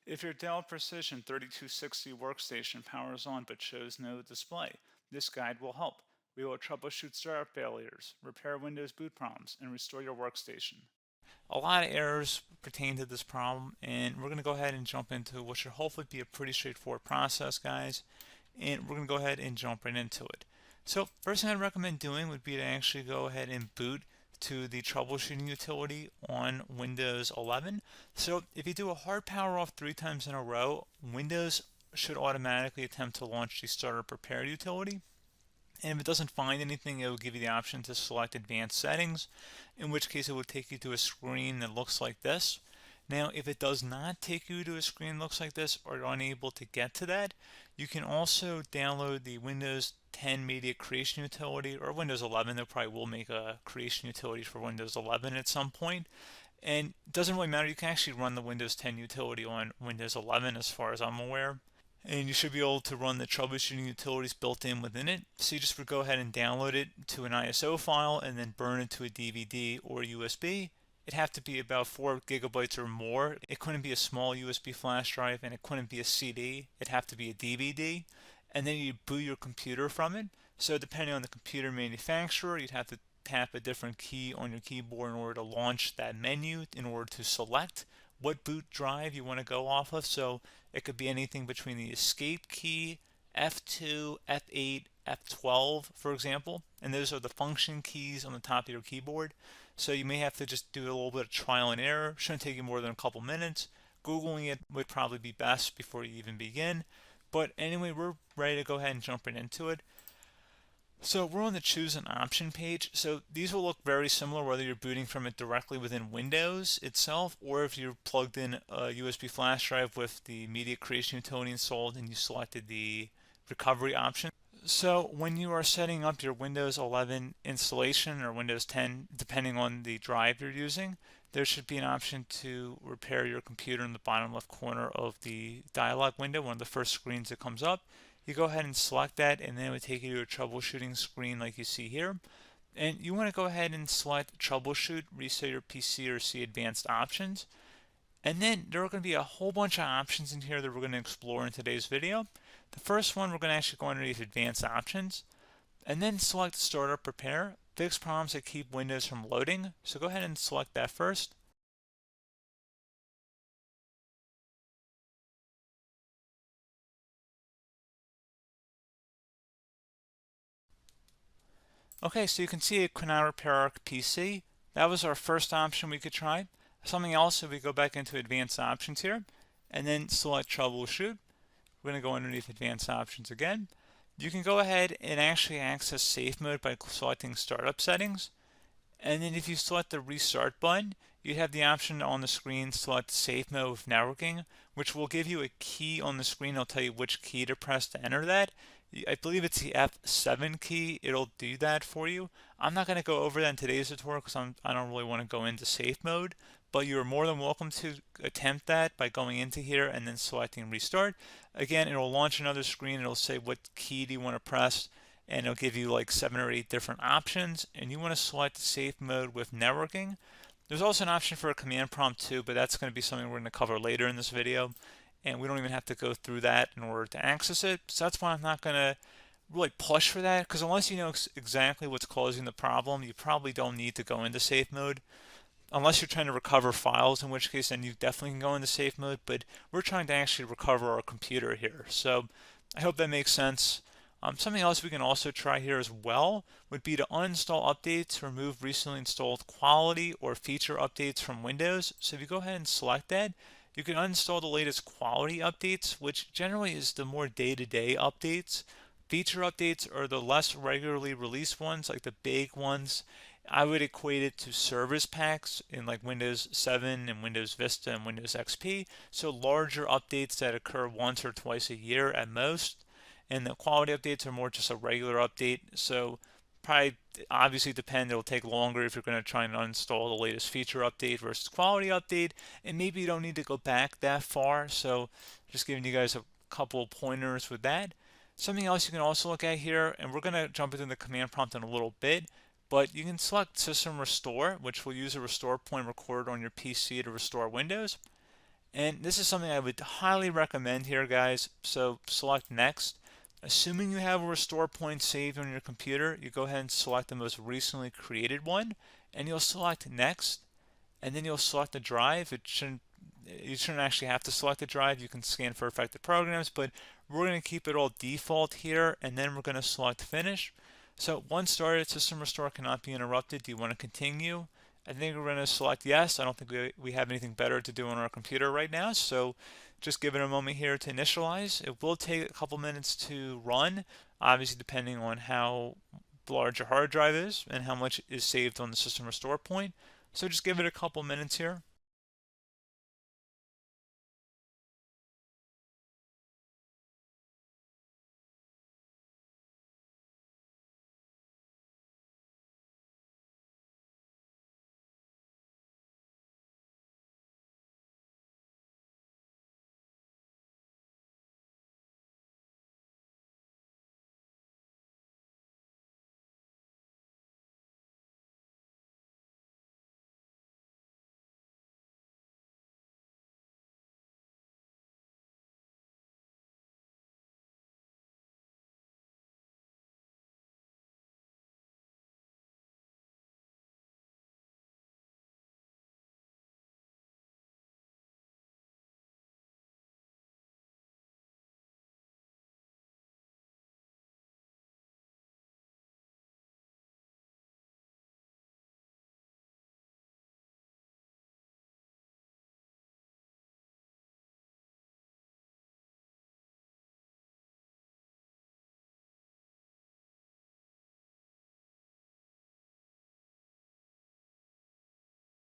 If your Dell Precision 3260 workstation powers on but shows no display, this guide will help. We will troubleshoot startup failures, repair Windows boot problems, and restore your workstation. A lot of errors pertain to this problem, and we're going to go ahead and jump into what should hopefully be a pretty straightforward process, guys. And we're going to go ahead and jump right into it. So first thing I'd recommend doing would be to actually go ahead and boot to the troubleshooting utility on Windows 11. So if you do a hard power off 3 times in a row, Windows should automatically attempt to launch the startup repair utility. And if it doesn't find anything, it will give you the option to select advanced settings, in which case it will take you to a screen that looks like this. Now, if it does not take you to a screen that looks like this, or you're unable to get to that, you can also download the Windows 10 Media Creation Utility, or Windows 11. They probably will make a creation utility for Windows 11 at some point. And it doesn't really matter, you can actually run the Windows 10 utility on Windows 11 as far as I'm aware. And you should be able to run the troubleshooting utilities built in within it. So you just would go ahead and download it to an ISO file and then burn it to a DVD or USB. It'd have to be about 4 gigabytes or more. It couldn't be a small USB flash drive, and it couldn't be a CD. It'd have to be a DVD. And then you boot your computer from it. So depending on the computer manufacturer, you'd have to tap a different key on your keyboard in order to launch that menu, in order to select what boot drive you want to go off of. So it could be anything between the escape key, F2, F8, F12, for example, and those are the function keys on the top of your keyboard. So you may have to just do a little bit of trial and error. Shouldn't take you more than a couple minutes. Googling it would probably be best before you even begin. But anyway, we're ready to go ahead and jump right into it. So we're on the choose an option page. So these will look very similar whether you're booting from it directly within Windows itself, or if you're plugged in a USB flash drive with the media creation utility installed and you selected the recovery option. So when you are setting up your Windows 11 installation or Windows 10, depending on the drive you're using, there should be an option to repair your computer in the bottom left corner of the dialog window, one of the first screens that comes up. You go ahead and select that, and then it would take you to a troubleshooting screen like you see here. And you want to go ahead and select troubleshoot, reset your PC, or see advanced options. And then there are going to be a whole bunch of options in here that we're going to explore in today's video. The first one, we're going to actually go underneath advanced options and then select startup repair, fix problems that keep Windows from loading. So go ahead and select that first. Okay, so you can see it could now repair our PC. That was our first option we could try. Something else, if we go back into advanced options here and then select troubleshoot, we're going to go underneath advanced options again. You can go ahead and actually access safe mode by selecting startup settings. And then if you select the restart button, you have the option on the screen select safe mode with networking, which will give you a key on the screen. It'll tell you which key to press to enter that. I believe it's the F7 key. It'll do that for you. I'm not going to go over that in today's tutorial because I don't really want to go into safe mode, but you're more than welcome to attempt that by going into here and then selecting restart. Again, it'll launch another screen. It'll say what key do you want to press, and it'll give you like 7 or 8 different options, and you want to select safe mode with networking. There's also an option for a command prompt too, but that's going to be something we're going to cover later in this video, and we don't even have to go through that in order to access it. So that's why I'm not going to really push for that, because unless you know exactly what's causing the problem, you probably don't need to go into safe mode. Unless you're trying to recover files, in which case then you definitely can go into safe mode, but we're trying to actually recover our computer here. So I hope that makes sense. Something else we can also try here as well would be to uninstall updates, remove recently installed quality or feature updates from Windows. So if you go ahead and select that, you can uninstall the latest quality updates, which generally is the more day-to-day updates. Feature updates are the less regularly released ones, like the big ones. I would equate it to service packs in like Windows 7 and Windows Vista and Windows XP. So larger updates that occur once or twice a year at most. And the quality updates are more just a regular update. So probably obviously depend, it'll take longer if you're going to try and uninstall the latest feature update versus quality update. And maybe you don't need to go back that far. So just giving you guys a couple of pointers with that. Something else you can also look at here, and we're going to jump into the command prompt in a little bit, but you can select System Restore, which will use a restore point recorded on your PC to restore Windows. And this is something I would highly recommend here, guys. So select next. Assuming you have a restore point saved on your computer, you go ahead and select the most recently created one, and you'll select next, and then you'll select the drive. You shouldn't actually have to select the drive. You can scan for affected programs, but we're going to keep it all default here, and then we're going to select finish. So once started, system restore cannot be interrupted. Do you want to continue? I think we're going to select yes. I don't think we have anything better to do on our computer right now, so just give it a moment here to initialize. It will take a couple minutes to run, obviously depending on how large your hard drive is and how much is saved on the system restore point. So just give it a couple minutes here.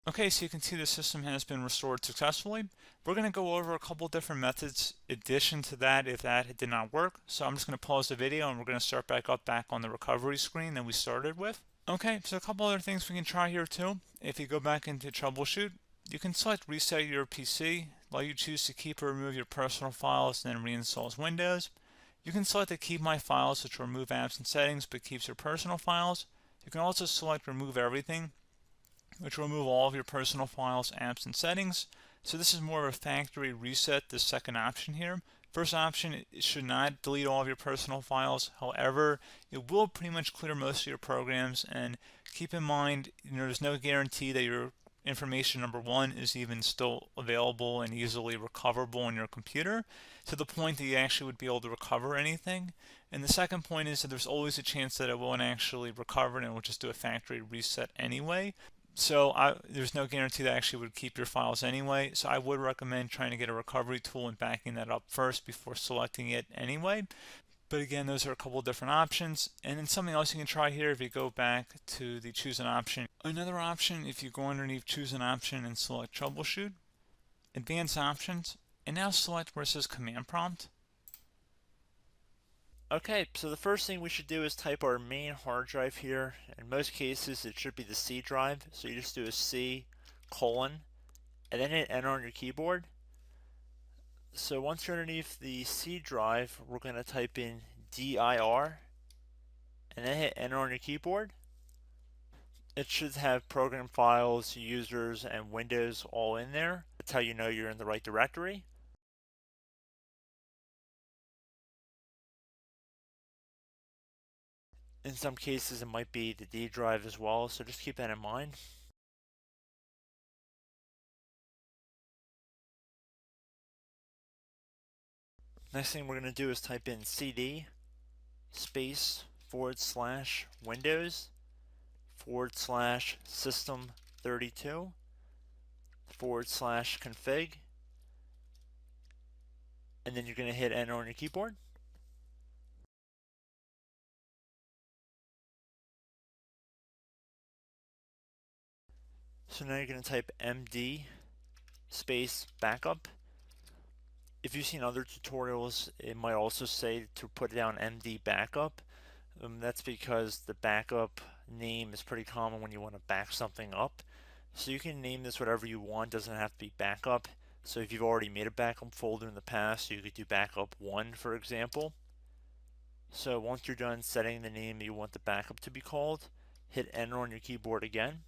Okay, so you can see the system has been restored successfully. We're going to go over a couple different methods in addition to that if that did not work. So I'm just going to pause the video and we're going to start back on the recovery screen that we started with. Okay, so a couple other things we can try here too. If you go back into troubleshoot, you can select reset your PC, let you choose to keep or remove your personal files and then reinstalls Windows. You can select to keep my files, which will remove apps and settings but keeps your personal files. You can also select remove everything, which will remove all of your personal files, apps, and settings. So this is more of a factory reset, the second option here. First option, it should not delete all of your personal files. However, it will pretty much clear most of your programs. And keep in mind, there's no guarantee that your information, number one, is even still available and easily recoverable on your computer to the point that you actually would be able to recover anything. And the second point is that there's always a chance that it won't actually recover and it will just do a factory reset anyway. So there's no guarantee that actually would keep your files anyway. So I would recommend trying to get a recovery tool and backing that up first before selecting it anyway. But again, those are a couple different options. And then something else you can try here if you go back to the choose an option. Another option, if you go underneath choose an option and select troubleshoot, advanced options, and now select where it says command prompt. Okay, so the first thing we should do is type our main hard drive here. In most cases, it should be the C drive. So you just do a C colon and then hit enter on your keyboard. So once you're underneath the C drive, we're going to type in dir and then hit enter on your keyboard. It should have program files, users, and Windows all in there. That's how you know you're in the right directory. In some cases, it might be the D drive as well, so just keep that in mind. Next thing we're going to do is type in cd space / Windows / system 32 / config, and then you're going to hit enter on your keyboard. So now you're going to type md space backup. If you've seen other tutorials, it might also say to put down md backup. That's because the backup name is pretty common when you want to back something up. So you can name this whatever you want, doesn't have to be backup. So if you've already made a backup folder in the past, you could do backup 1, for example. So once you're done setting the name you want the backup to be called, hit enter on your keyboard again.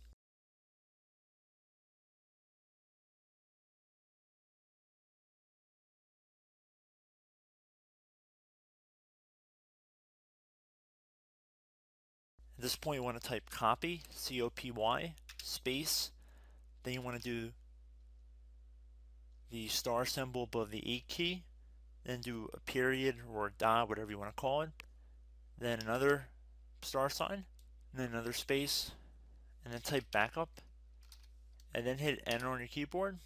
At this point, you want to type copy, C-O-P-Y, space. Then you want to do the star symbol above the 8 key. Then do a period or a dot, whatever you want to call it. Then another star sign, and then another space, and then type backup, and then hit enter on your keyboard.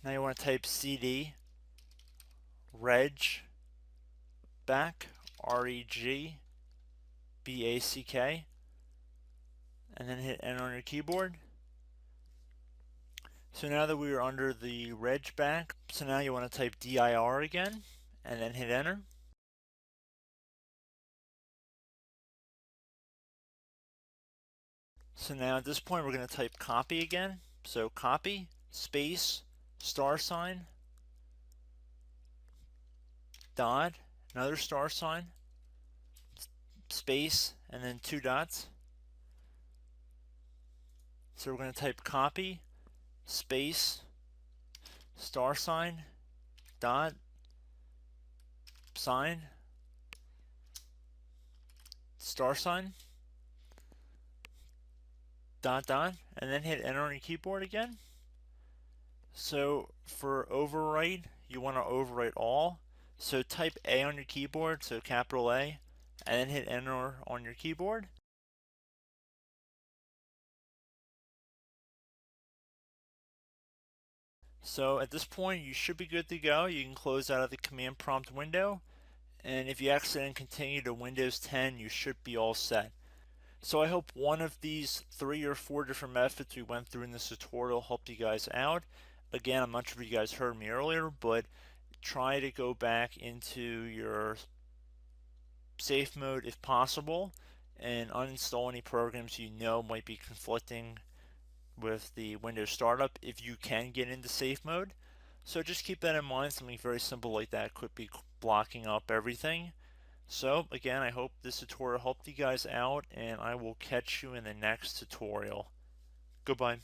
Now you want to type cd reg back, R-E-G-B-A-C-K, and then hit enter on your keyboard. So now that we are under the reg back, so now you want to type dir again, and then hit enter. So now at this point we're going to type copy again. So copy, space, star sign, dot, another star sign, space, and then 2 dots. So we're going to type copy, space, star sign, dot, sign, star sign, dot, dot, and then hit enter on your keyboard again. So for overwrite, you want to overwrite all. So type A on your keyboard, so capital A, and then hit enter on your keyboard. So at this point, you should be good to go. You can close out of the command prompt window, and if you accidentally continue to Windows 10, you should be all set. So I hope one of these 3 or 4 different methods we went through in this tutorial helped you guys out. Again, I'm not sure if you guys heard me earlier, but try to go back into your safe mode if possible and uninstall any programs you know might be conflicting with the Windows startup if you can get into safe mode. So just keep that in mind. Something very simple like that could be blocking up everything. So again, I hope this tutorial helped you guys out, and I will catch you in the next tutorial. Goodbye.